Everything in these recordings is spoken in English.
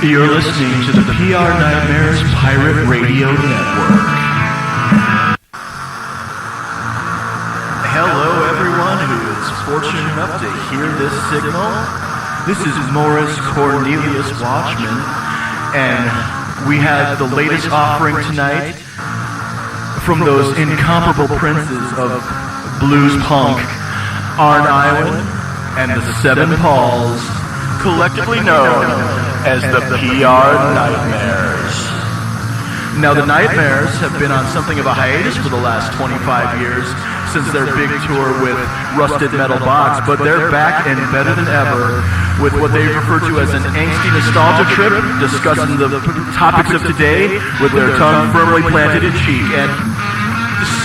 You're listening to the PR Nightmares Pirate Radio Network. Hello everyone who is fortunate enough to hear this signal. This is Morris Corneilius Watchman, and we have the latest offering tonight from those incomparable princes of blues punk, I.R.T.I and the Seven Pauls, collectively known as the PR Nightmares. Now, the Nightmares have been on something of a hiatus for the last 25 years since their big tour with Rusted Metal Box, but they're back and better than ever with what they refer to as an angsty nostalgia trip, discussing the topics of today with their tongue firmly planted in cheek. And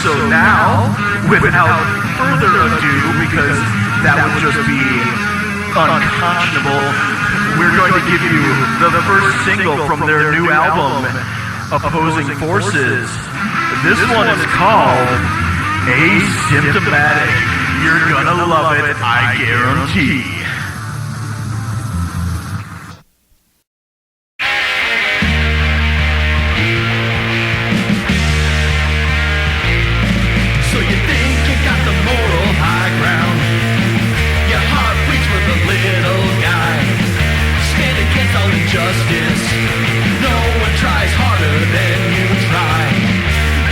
so now, without further ado, because that would just be unconscionable, we're going to give you the first single from their new album, Opposing Forces. This one is called Asymptomatic. You're gonna love it, I guarantee. So you think you got the moral high ground? Your heart beats for the little guy. Stand against all injustice. No one tries harder than you try.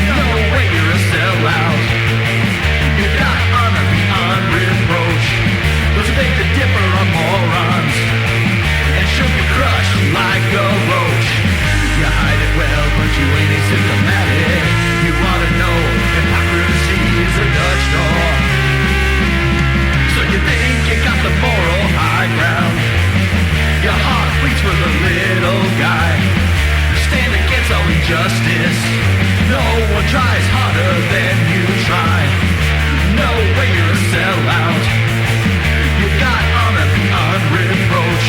No way you're a sellout. You got honor beyond reproach. Those who think to differ are morons and should be crushed like a roach. You hide it well, but you ain't asymptomatic. You ought to know hypocrisy is a Dutch door. So you think you got the moral high ground? Your heart beats for the little guy. Stand against all injustice. No one tries harder than you try. No way you're a sellout. You got honor beyond reproach.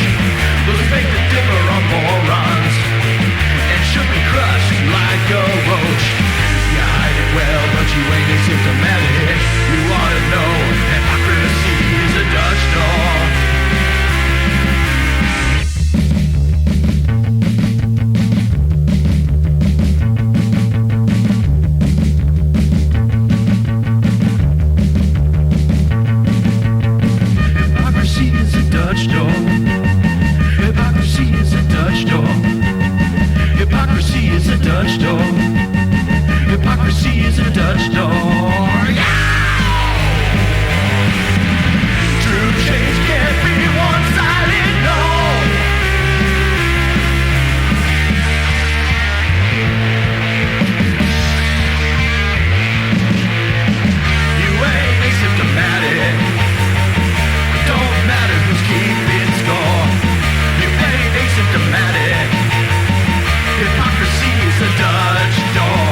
Those who think to differ are morons and should be crushed like a roach. You hide it well, but you ain't asymptomatic. You ought to know hypocrisy is a Dutch door. Hypocrisy is a Dutch door. Hypocrisy is a Dutch door. Yeah! True change can't be one-sided, no. You ain't asymptomatic. Don't matter who's keeping score. You ain't asymptomatic. Hypocrisy is a Dutch door.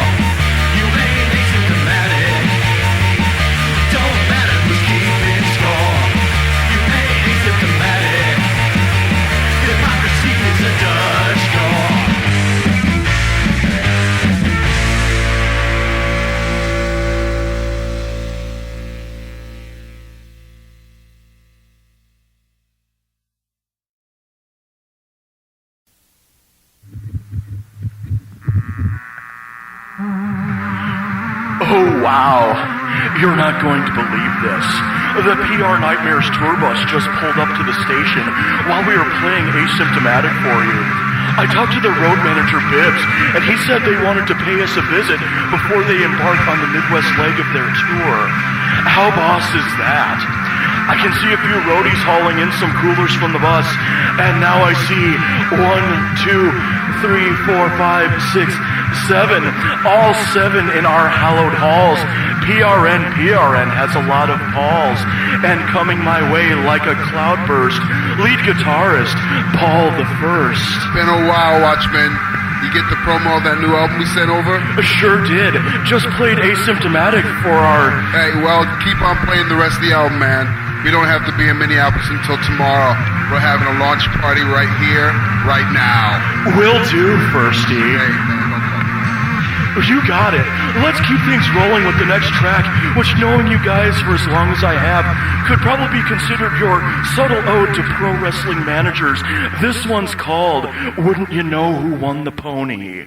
You ain't asymptomatic. Don't matter who's keeping score. You ain't asymptomatic. Hypocrisy is a Dutch door. Oh, wow. You're not going to believe this. The PR Nightmares tour bus just pulled up to the station while we were playing Asymptomatic for you. I talked to the road manager, Bibbs, and he said they wanted to pay us a visit before they embark on the Midwest leg of their tour. How boss is that? I can see a few roadies hauling in some coolers from the bus, and now I see 1, 2, 3, 4, 5, 6, 7, all 7 in our hallowed halls. PRN-PRN has a lot of balls, and coming my way like a cloudburst, lead guitarist Paul the First. Been a while, Watchman. You get the promo of that new album we sent over? Sure did. Just played Asymptomatic for our... Hey, well, keep on playing the rest of the album, man. We don't have to be in Minneapolis until tomorrow. We're having a launch party right here, right now. Will do, Firsty. Hey, man, don't call me. You got it. Let's keep things rolling with the next track, which, knowing you guys for as long as I have, could probably be considered your subtle ode to pro wrestling managers. This one's called Wouldn't You Know Who Won the Pony?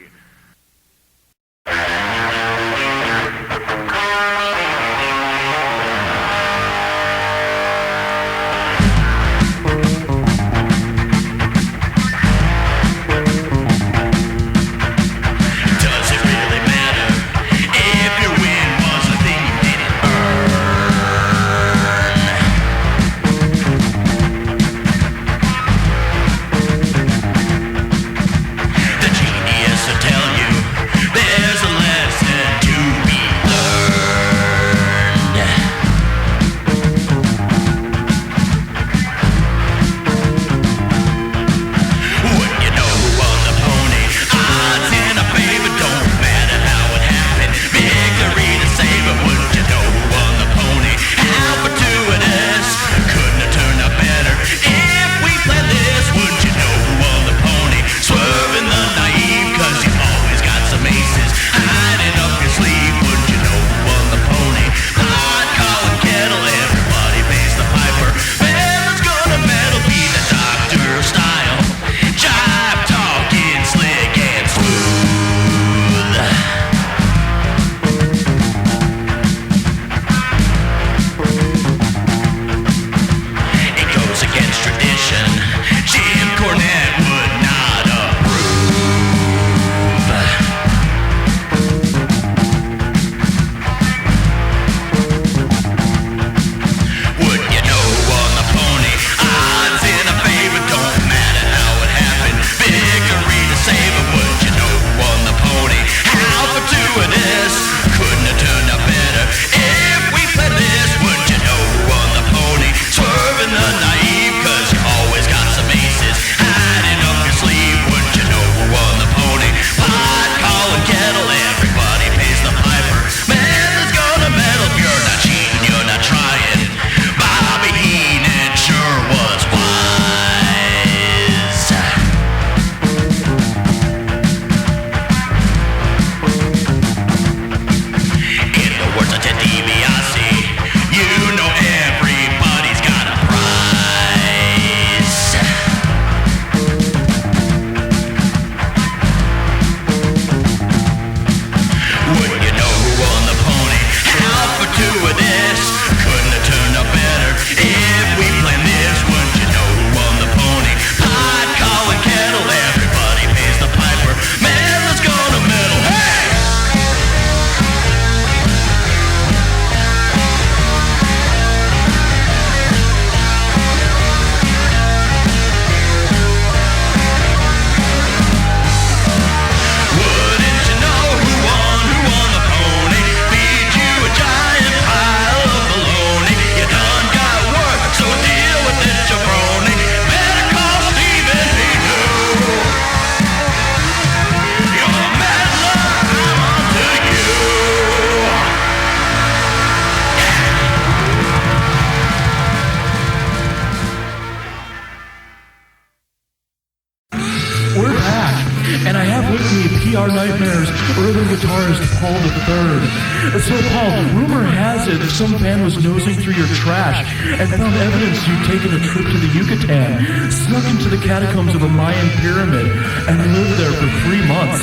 So, Paul, rumor has it that some fan was nosing through your trash and found evidence you'd taken a trip to the Yucatan, snuck into the catacombs of a Mayan pyramid, and lived there for 3 months.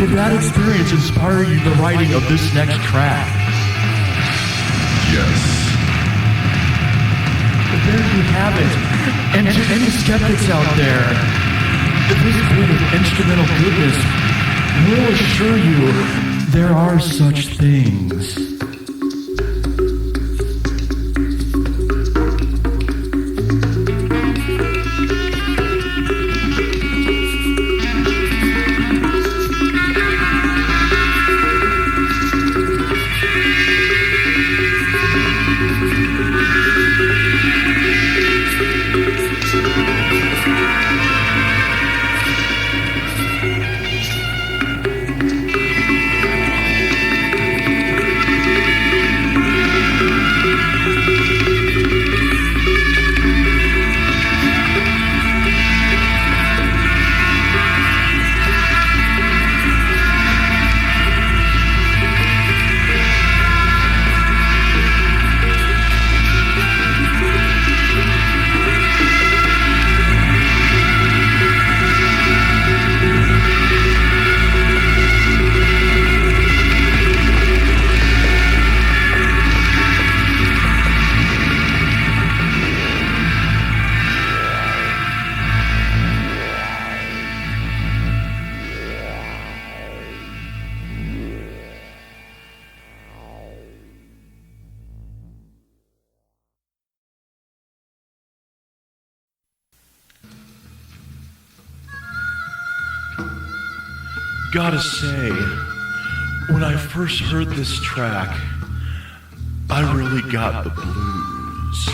Did that experience inspire you the writing of this next track? Yes. There you have it. And to any skeptics out there, this bit of instrumental goodness will assure you there are such things. Gotta say, when I first heard this track, I really got the blues.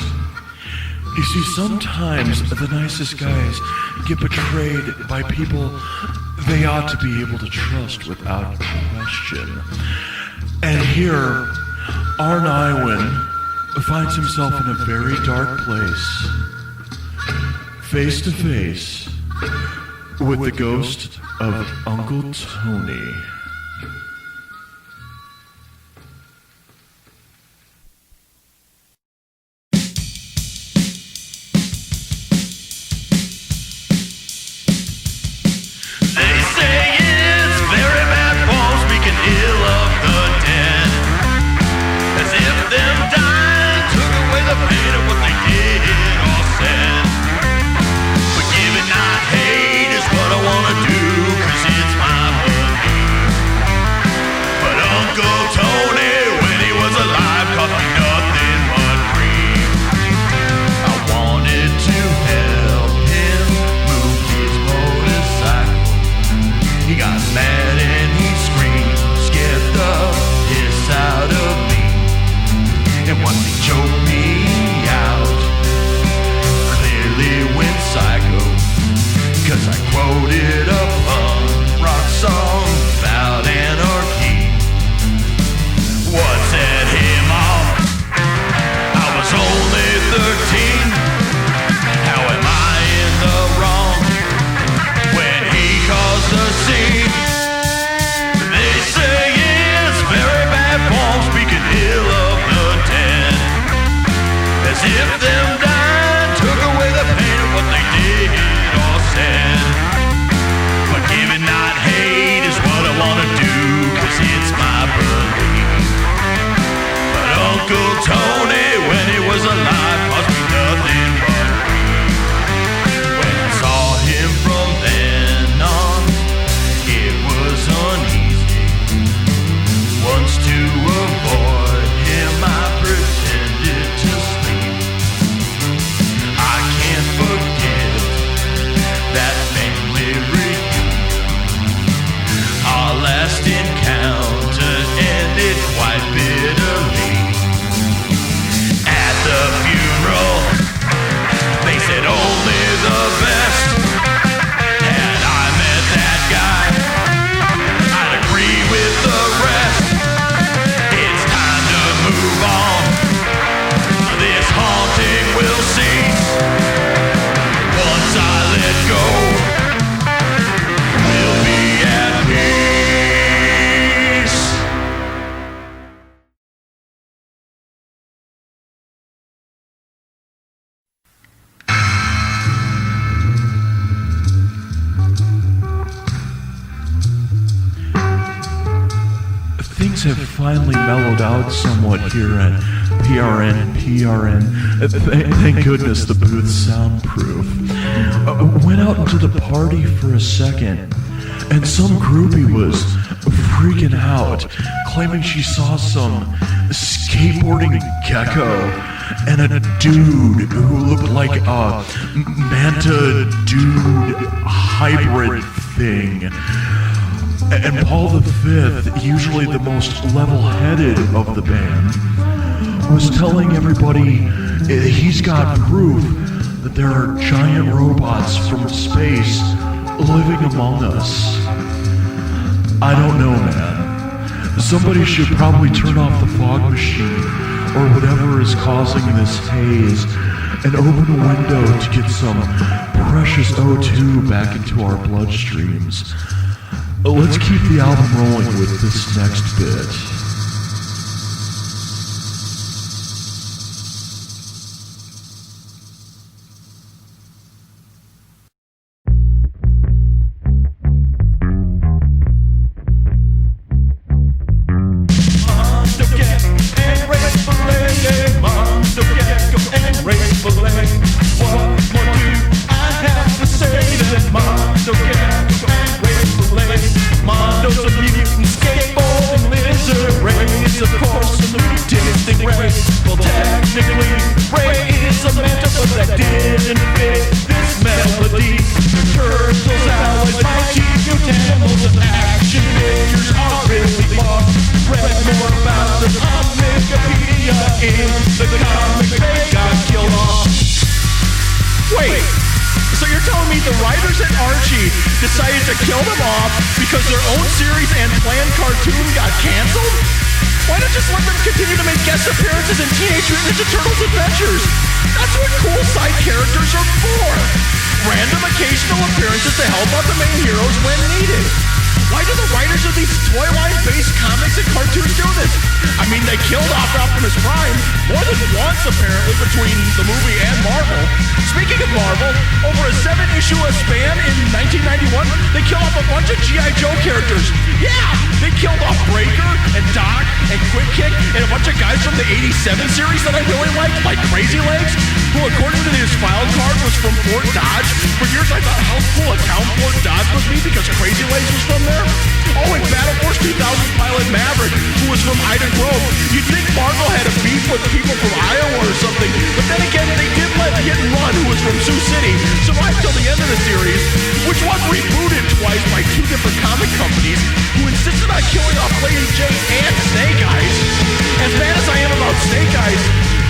You see, sometimes the nicest guys get betrayed by people they ought to be able to trust without question. And here, Arn Iwin finds himself in a very dark place, face to face with the ghost of Uncle Tony. Have finally mellowed out somewhat here at PRN-PRN. Thank goodness the booth's soundproof. Went out into the party for a second, and some groupie was freaking out, claiming she saw some skateboarding Gecko and a dude who looked like a manta-dude hybrid thing. And Paul V, usually the most level-headed of the band, was telling everybody he's got proof that there are giant robots from space living among us. I don't know, man. Somebody should probably turn off the fog machine or whatever is causing this haze and open a window to get some precious O2 back into our bloodstreams. Let's keep the album rolling with this next bit. Mondo's a mutant skateboarding lizard. telling me the writers at Archie decided to kill them off because their own series and planned cartoon got canceled? Why not just let them continue to make guest appearances in Teenage Mutant Ninja Turtles Adventures? That's what cool side characters are for. Random occasional appearances to help out the main heroes when needed. Why do the writers of these toy line-based comics and cartoons do this? I mean, they killed off Optimus Prime more than once, apparently, between the movie and Marvel. Speaking of Marvel, over a 7-issue span in 1991, they killed off a bunch of G.I. Joe characters. Yeah, they killed off Breaker and Doc and Quick Kick and a bunch of guys from the 87 series that I really liked, like Crazy Legs, who according to this file card was from Fort Dodge. For years I thought how cool a town Fort Dodge must be because Crazy Legs was from there. Oh, and Battle Force 2000 pilot Maverick, who was from Ida Grove. You'd think Marvel had a beef with people from Iowa or something, but then again, they did let Hit and Run, who was from Sioux City, survive till the end of the series, which was rebooted twice by 2 different comic companies who insisted on killing off Lady J and Snake Eyes. As mad as I am about Snake Eyes,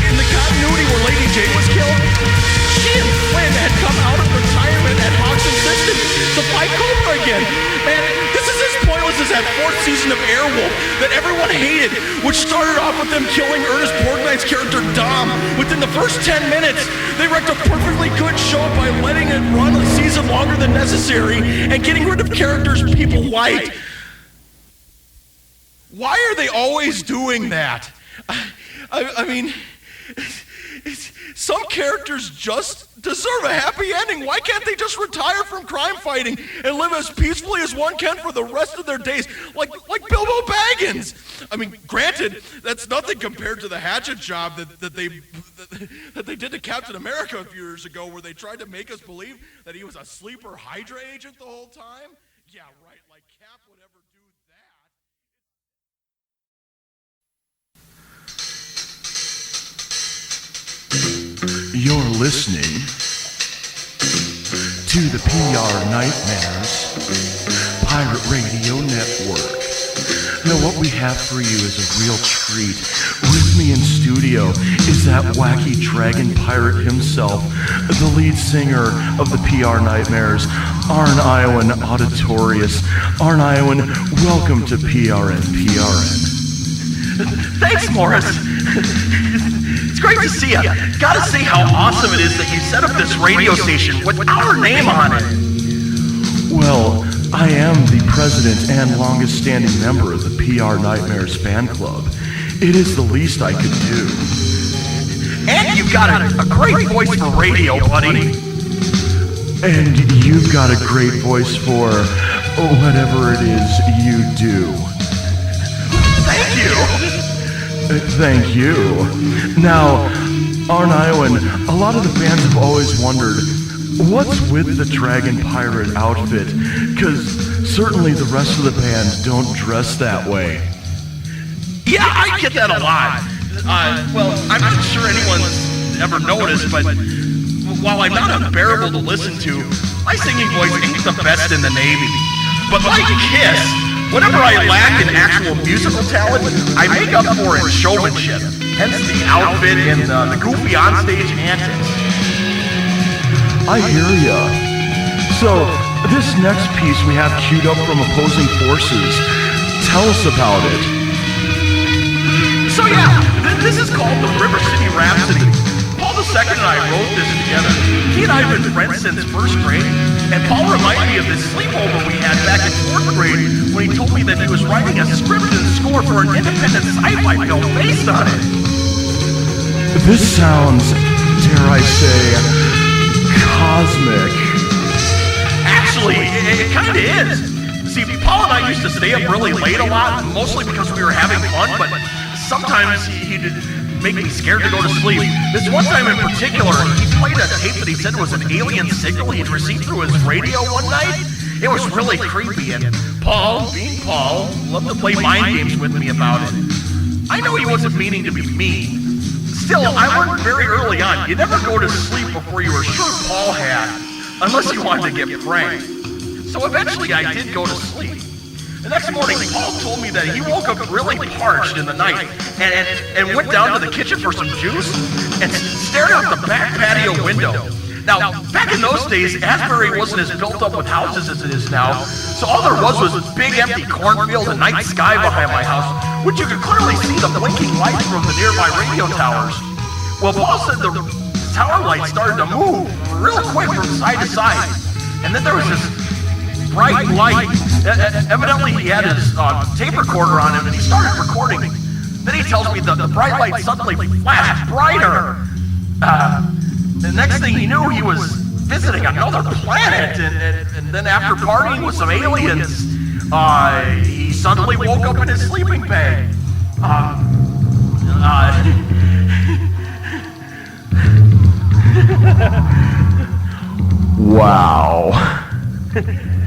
in the continuity where Lady J was killed, she and Flynn had come out of retirement at Hawk's insistence to fight Cobra again. Man, this is as pointless as that 4th season of Airwolf that everyone hated, which started off with them killing Ernest Borgnine's character Dom. Within the first 10 minutes, they wrecked a perfectly good show by letting it run a season longer than necessary and getting rid of characters people liked. Why are they always doing that? I mean, some characters just deserve a happy ending. Why can't they just retire from crime fighting and live as peacefully as one can for the rest of their days, like Bilbo Baggins? I mean, granted, that's nothing compared to the hatchet job that they did to Captain America a few years ago, where they tried to make us believe that he was a sleeper Hydra agent the whole time. Yeah, right. Like Cap would ever do that. You're listening to the PR Nightmares Pirate Radio Network. Now what we have for you is a real treat. With me in studio is that wacky dragon pirate himself, the lead singer of the PR Nightmares, Arn Iowan Auditorius. Arn Iowan, welcome to PRN-PRN. Thanks, Morris. It's great to see you. Gotta say how awesome it is that you set up this radio station with our name on it. Well, I am the president and longest standing member of the PR Nightmares fan club. It is the least I could do. And you've got a great voice for radio, buddy. And you've got a great voice for whatever it is you do. Thank you. Thank you. Now, Arn Iowan, a lot of the fans have always wondered, what's with the Dragon Pirate outfit? Because certainly the rest of the band don't dress that way. Yeah, I get that a lot. Well, I'm not sure anyone's ever noticed, but while I'm not unbearable to listen to, my singing voice ain't the best in the Navy. But like Kiss, whatever I lack in actual musical talent, I make up for in showmanship. Hence the outfit and the goofy onstage antics. I hear ya. So, this next piece we have queued up from opposing forces. Tell us about it. So yeah, this is called the River City Rhapsody. Paul II and I wrote this together. He and I have been friends since 1st grade, and Paul reminded me of this sleepover we had back in 4th grade when he told me that he was writing a script and score for an independent sci-fi film based on it. This sounds, dare I say, cosmic. Actually, it kind of is. See, Paul and I used to stay up really late a lot, mostly because we were having fun, but sometimes he'd make me scared to go to sleep. This one time in particular, he played a tape that he said was an alien signal he'd received through his radio one night. It was really creepy, and Paul, being Paul, loved to play mind games with me about it. I know he wasn't meaning to be mean. Still, I learned very early on, you never go to sleep before you were sure Paul had, unless you wanted to get pranked. So eventually I did go to sleep. The next morning, Paul told me that he woke up really parched in the night and went down to the kitchen for some juice and stared out the back patio window. Now, back in those days, Asbury wasn't as built up with houses as it is now, so all there was big empty cornfield and night sky behind my house, which you could clearly see the blinking lights from the nearby radio towers. Well, Paul said the tower lights started to move real quick from side to side, and then there was this bright light. Evidently, he had his tape recorder on him, and he started recording. Then he tells me that the bright light suddenly flashed brighter. The next thing he knew, he was visiting another planet, and then after partying with some aliens, he suddenly woke up in his sleeping bag. Wow.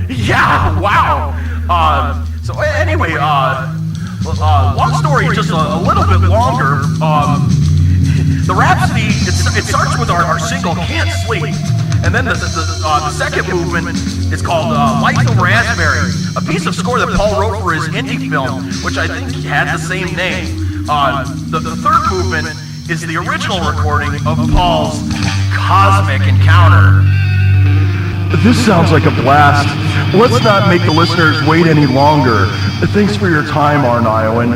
Yeah, wow. So anyway, long story, just a little bit longer. The Rhapsody, it starts with our single, Can't Sleep. And then the second movement is called Lights Over Asbury, a piece of score that Paul wrote for his indie film, which I think had the same name. The third movement is the original recording of Paul's Cosmic Encounter. This sounds like a blast. Let's not make the listeners wait any longer. Thanks for your time, Arn Iowan.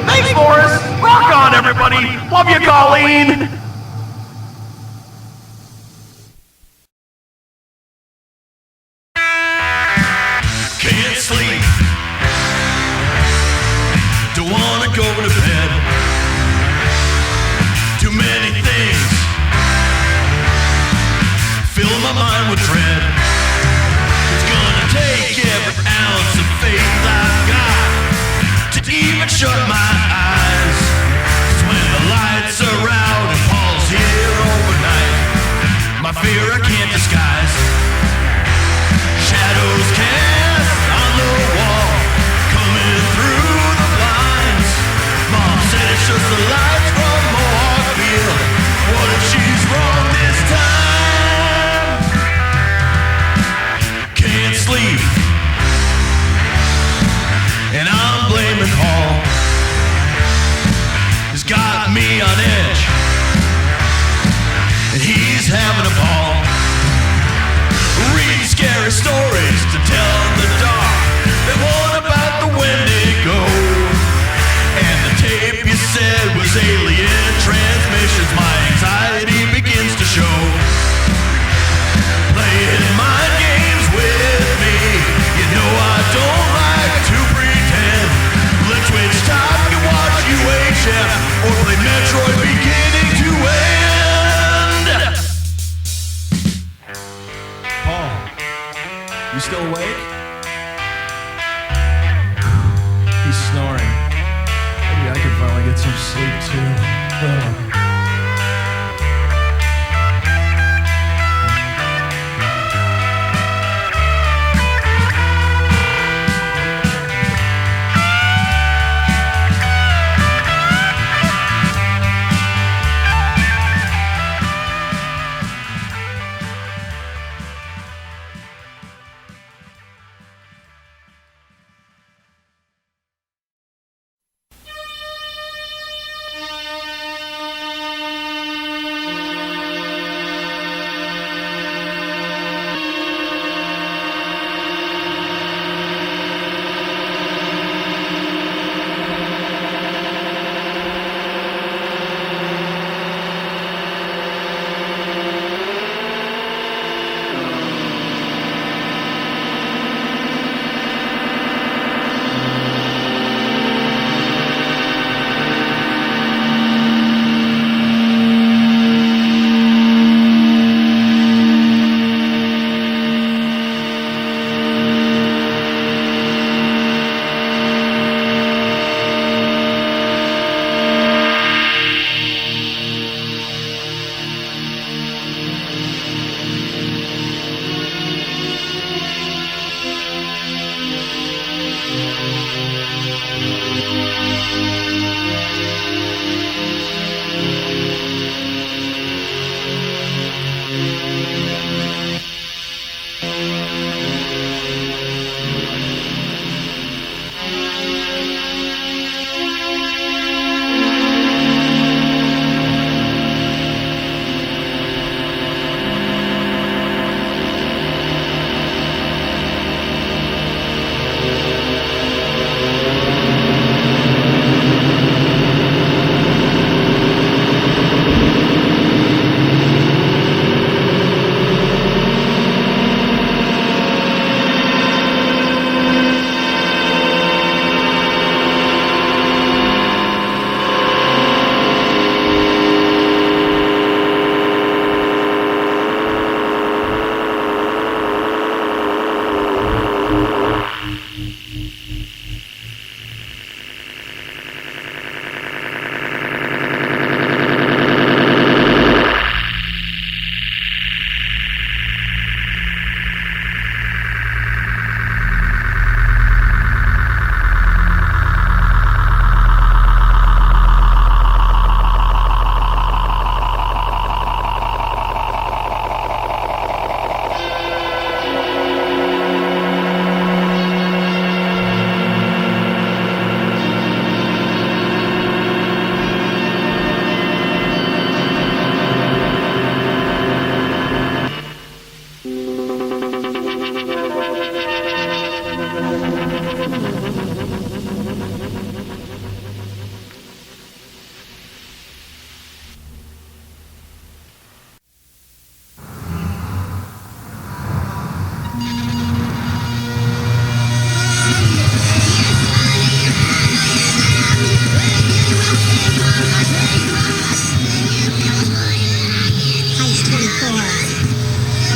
Thanks, Morris! Rock on, everybody! Love you, Colleen! Can't sleep. Don't wanna go to bed. Too many things fill my mind with dread. It's gonna take every ounce of faith I've got to even shut my eyes. 'Cause when the lights are out and Paul's here overnight, my fear I can't disguise. Shadows cast on the wall, coming through the blinds. Mom said it's just the lights from Mohawkville. What if she's wrong this time? Can't sleep, and I'm blaming Paul. He's got me on edge, and he's having a ball. Reading scary stories to tell in the dark. They want about the Wendigo, and the tape you said was alien transmissions. My anxiety begins to show. Playing mind games with me, you know I don't like to pretend. Let's switch top and watch UHF, or play Metroid beginning to end. Paul, you still awake? He's snoring. Maybe I could finally get some sleep too.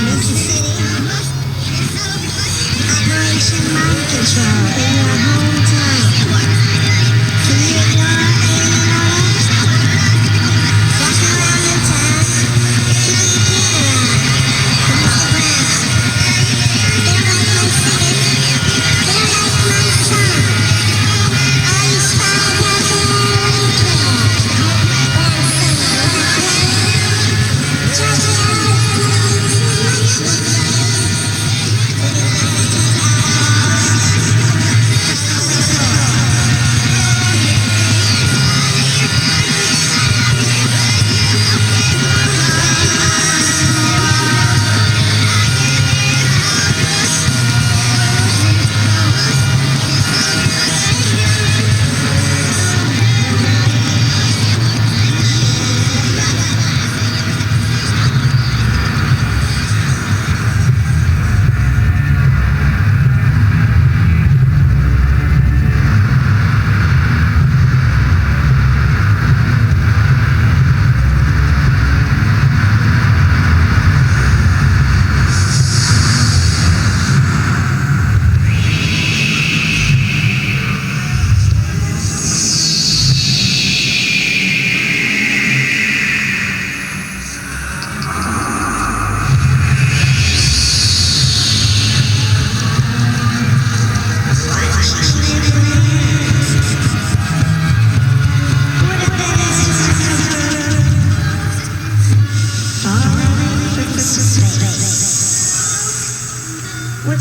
Mississippi. Operation Mind Control in your hometown. Can you ignore alien orders? Walk around in town. Kick the can around. For Mr. Brown. They don't like my singing. They don't like my song. All these spies out there like that.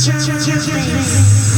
What's wrong with your face?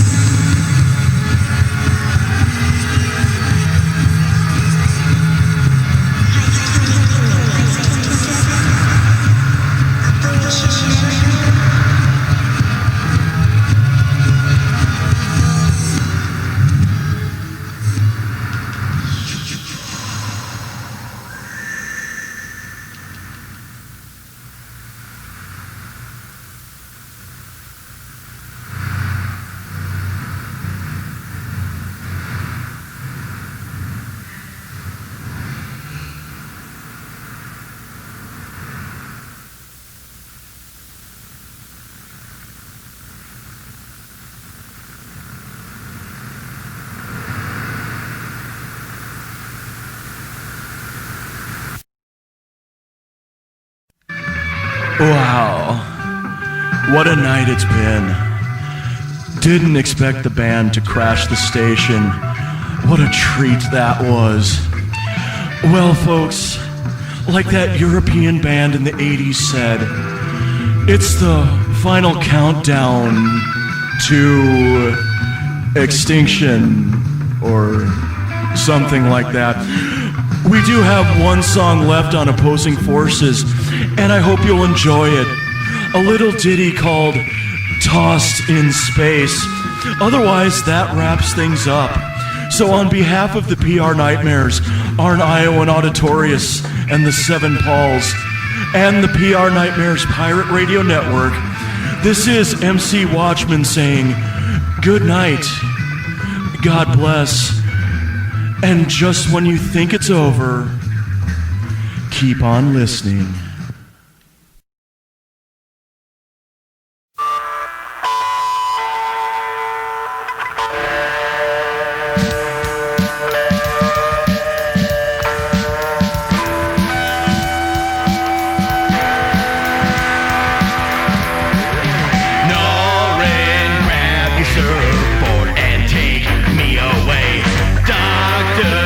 Wow. What a night it's been. Didn't expect the band to crash the station. What a treat that was. Well, folks, like that European band in the 80s said, it's the final countdown to extinction or something like that. We do have one song left on Opposing Forces, and I hope you'll enjoy it. A little ditty called Tossed in Space. Otherwise, that wraps things up. So on behalf of the PR Nightmares, Arn Iowan Auditorius, and the Seven Pauls, and the PR Nightmares Pirate Radio Network, this is MC Watchman saying good night, God bless, and just when you think it's over, keep on listening. Doctor,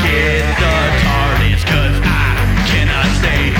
get the TARDIS, 'cause I cannot stay.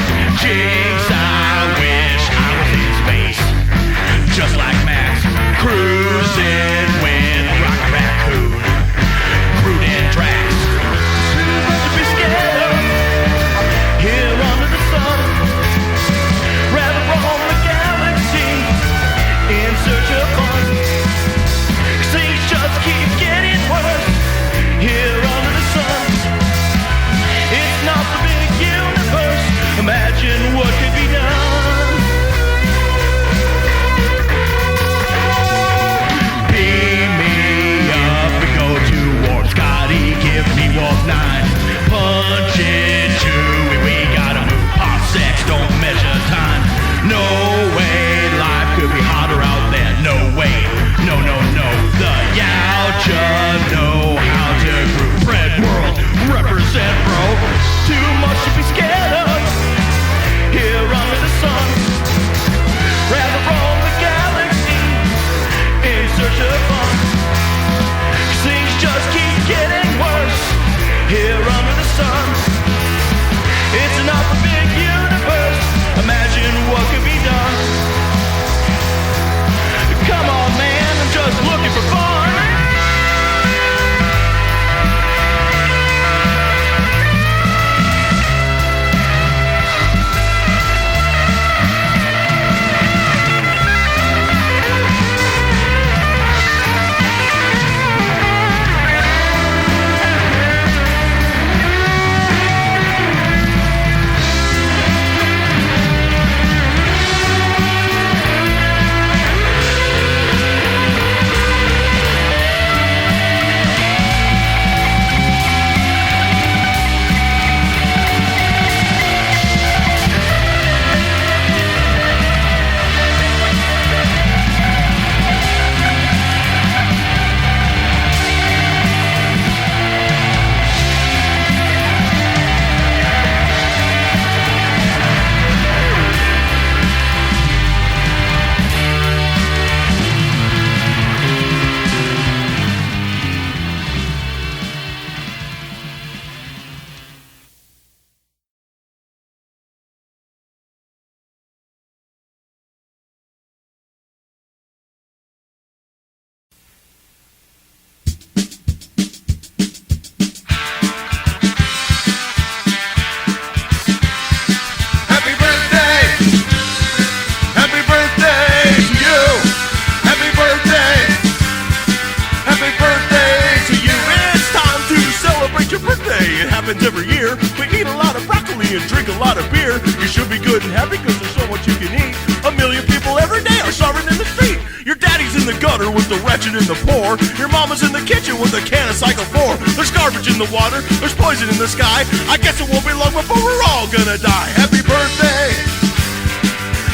gutter with the wretched and the poor. Your mama's in the kitchen with a can of Cycle 4. There's garbage in the water, there's poison in the sky. I guess it won't be long before we're all gonna die. Happy birthday!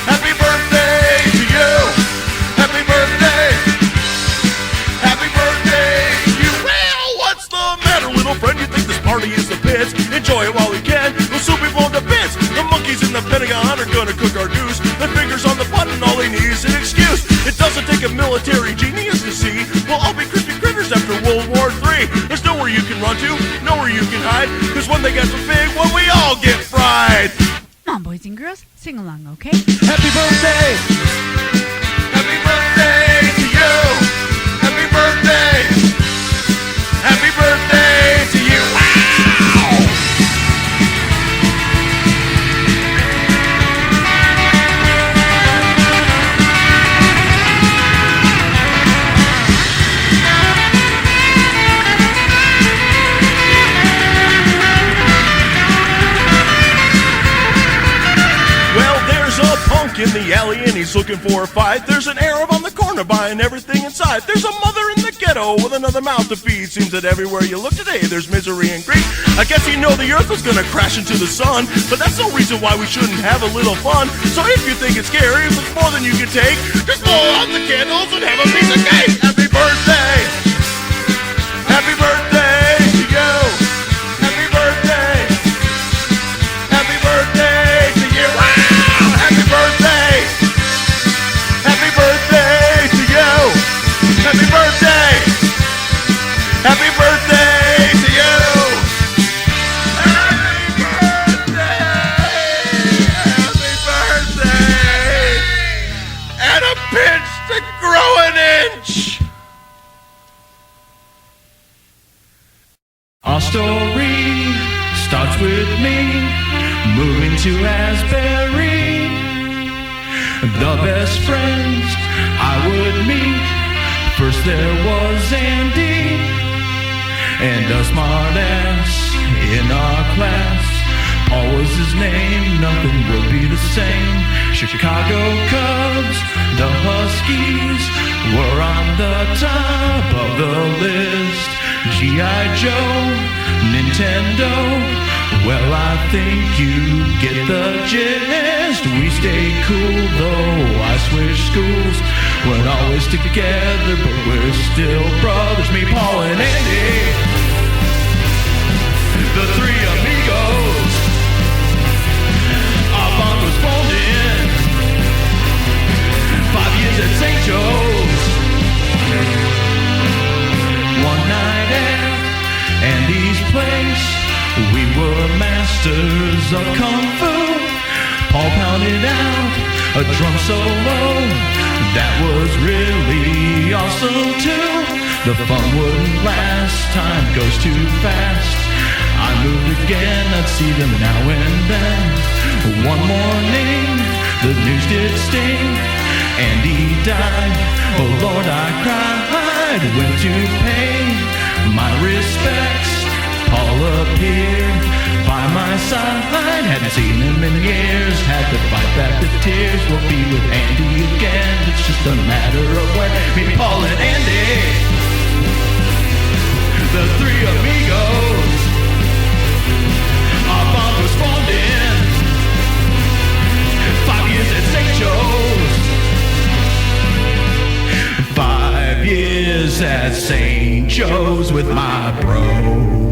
Happy birthday to you! Happy birthday! Happy birthday to you! Well, what's the matter, little friend? You think this party is the pits? Enjoy it while we can. We'll soon be blown to bits. The monkeys in the Pentagon are gonna cook our goose. The fingers on the button, all they need is an excuse. It doesn't take a military genius to see we'll all be crispy critters after World War III. There's nowhere you can run to, nowhere you can hide, cause when they get so big, well, we all get fried. Come on, boys and girls, sing along, okay? Happy birthday! Happy birthday to you! Happy birthday! Happy birthday to you! Wow! In the alley and he's looking for a fight. There's an Arab on the corner buying everything in sight. There's a mother in the ghetto with another mouth to feed. Seems that everywhere you look today there's misery and grief. I guess you know the earth is gonna crash into the sun, but that's no reason why we shouldn't have a little fun. So if you think it's scary, if it's more than you can take, just blow out the candles and have a piece of cake. Happy birthday! Happy birthday to you! Happy birthday! Happy birthday to you! Wow! Happy birthday! Happy birthday to you! Happy birthday! Happy birthday to you! Happy birthday! Happy birthday! And a pinch to grow an inch! Our story starts with me moving to Asbury. The best friends I would meet. First there was Andy and a smart ass in our class. Paul was his name, nothing would be the same. Chicago Cubs, the Huskies were on the top of the list. G.I. Joe, Nintendo, well, I think you get the gist. We stayed cool though I switched schools. We're always together, but we're still brothers. Me, Paul, and Andy, the three amigos. Our bond was formed in 5 years at St. Joe's. One night at Andy's place, we were masters of Kung Fu. Paul pounded out a drum solo that was really awesome too. The fun wouldn't last, time goes too fast. I moved again, I'd see them now and then. One morning, the news did sting. Andy died, oh Lord, I cried. Went to pay my respects. Paul appeared by my side. Hadn't seen him in years, had to fight back the tears. We'll be with Andy again, it's just a matter of when. Me, Paul, and Andy, the three amigos. Our bond was formed in 5 years at St. Joe's. 5 years at St. Joe's with my bro.